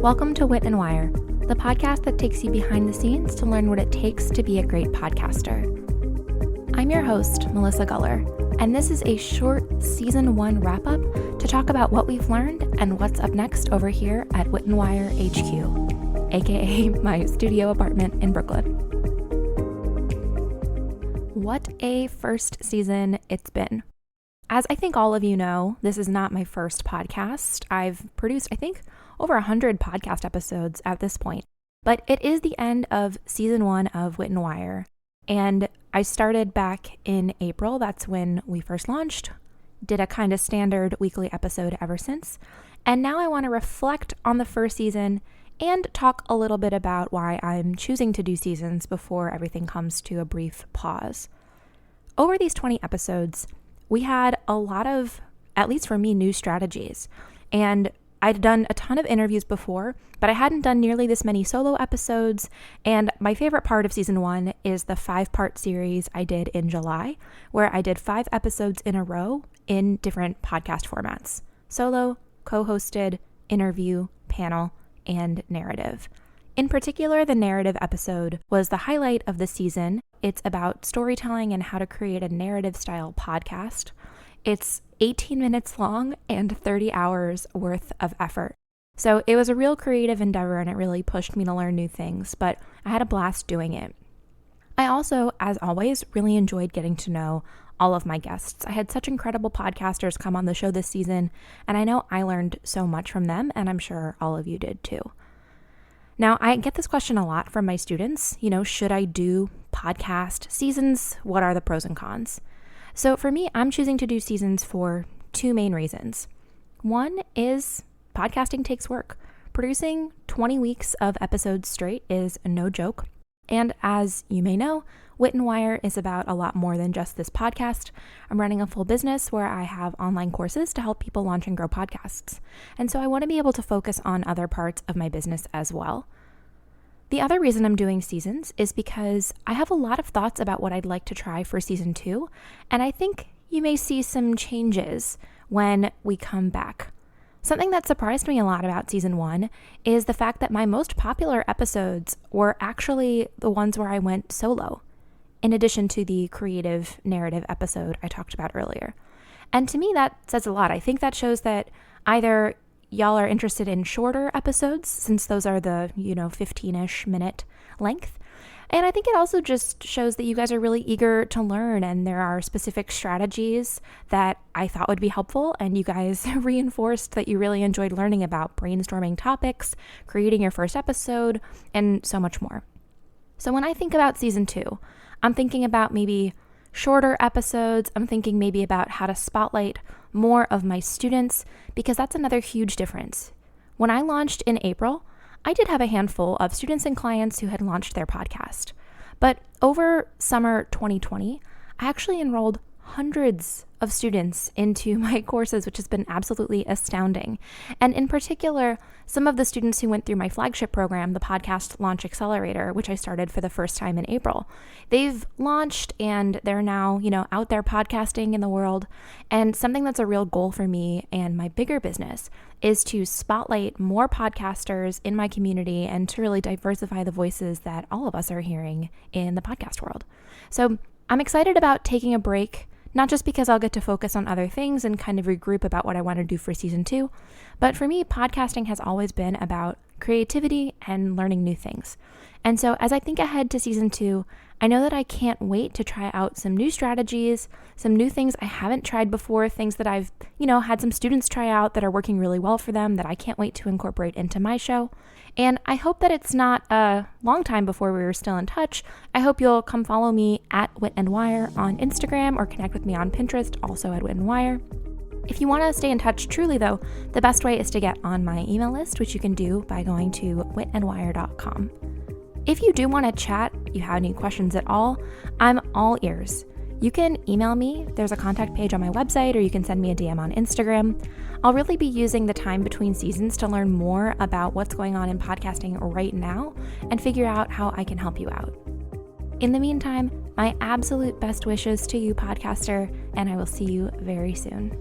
Welcome to Wit and Wire, the podcast that takes you behind the scenes to learn what it takes to be a great podcaster. I'm your host, Melissa Guller, and this is a short Season 1 wrap-up to talk about what we've learned and what's up next over here at Wit and Wire HQ, aka my studio apartment in Brooklyn. What a first season it's been. As I think all of you know, this is not my first podcast. I've produced, over 100 podcast episodes at this point. But it is the end of Season 1 of Wit and Wire. And I started back in April. That's when we first launched. Did a kind of standard weekly episode ever since. And now I want to reflect on the first season and talk a little bit about why I'm choosing to do seasons before everything comes to a brief pause. Over these 20 episodes, we had a lot of, at least for me, new strategies. And I'd done a ton of interviews before, but I hadn't done nearly this many solo episodes. And my favorite part of Season 1 is the 5-part series I did in July, where I did 5 episodes in a row in different podcast formats: solo, co-hosted, interview, panel, and narrative. In particular, the narrative episode was the highlight of the season. It's about storytelling and how to create a narrative-style podcast. It's 18 minutes long and 30 hours worth of effort. So it was a real creative endeavor and it really pushed me to learn new things, but I had a blast doing it. I also, as always, really enjoyed getting to know all of my guests. I had such incredible podcasters come on the show this season, and I know I learned so much from them, and I'm sure all of you did too. Now, I get this question a lot from my students. Should I do podcast seasons? What are the pros and cons? So for me, I'm choosing to do seasons for 2 main reasons. One is podcasting takes work. Producing 20 weeks of episodes straight is no joke. And as you may know, Wit and Wire is about a lot more than just this podcast. I'm running a full business where I have online courses to help people launch and grow podcasts. And so I want to be able to focus on other parts of my business as well. The other reason I'm doing seasons is because I have a lot of thoughts about what I'd like to try for Season 2, and I think you may see some changes when we come back. Something that surprised me a lot about Season 1 is the fact that my most popular episodes were actually the ones where I went solo, in addition to the creative narrative episode I talked about earlier. And to me, that says a lot. I think that shows that either y'all are interested in shorter episodes, since those are the, 15-ish minute length. And I think it also just shows that you guys are really eager to learn, and there are specific strategies that I thought would be helpful, and you guys reinforced that you really enjoyed learning about brainstorming topics, creating your first episode, and so much more. So when I think about Season 2, I'm thinking about maybe shorter episodes. I'm thinking maybe about how to spotlight more of my students, because that's another huge difference. When I launched in April, I did have a handful of students and clients who had launched their podcast. But over summer 2020, I actually enrolled hundreds of students into my courses, which has been absolutely astounding. And in particular, some of the students who went through my flagship program, the Podcast Launch Accelerator, which I started for the first time in April, they've launched and they're now, out there podcasting in the world. And something that's a real goal for me and my bigger business is to spotlight more podcasters in my community and to really diversify the voices that all of us are hearing in the podcast world. So I'm excited about taking a break, not just because I'll get to focus on other things and kind of regroup about what I want to do for Season 2, but for me, podcasting has always been about creativity and learning new things. And so as I think ahead to Season 2, I know that I can't wait to try out some new strategies, some new things I haven't tried before, things that I've, had some students try out that are working really well for them that I can't wait to incorporate into my show. And I hope that it's not a long time before we were still in touch. I hope you'll come follow me at Wit and Wire on Instagram or connect with me on Pinterest, also at Wit and Wire. If you want to stay in touch truly, though, the best way is to get on my email list, which you can do by going to witandwire.com. If you do want to chat, you have any questions at all, I'm all ears. You can email me. There's a contact page on my website, or you can send me a DM on Instagram. I'll really be using the time between seasons to learn more about what's going on in podcasting right now and figure out how I can help you out. In the meantime, my absolute best wishes to you, podcaster, and I will see you very soon.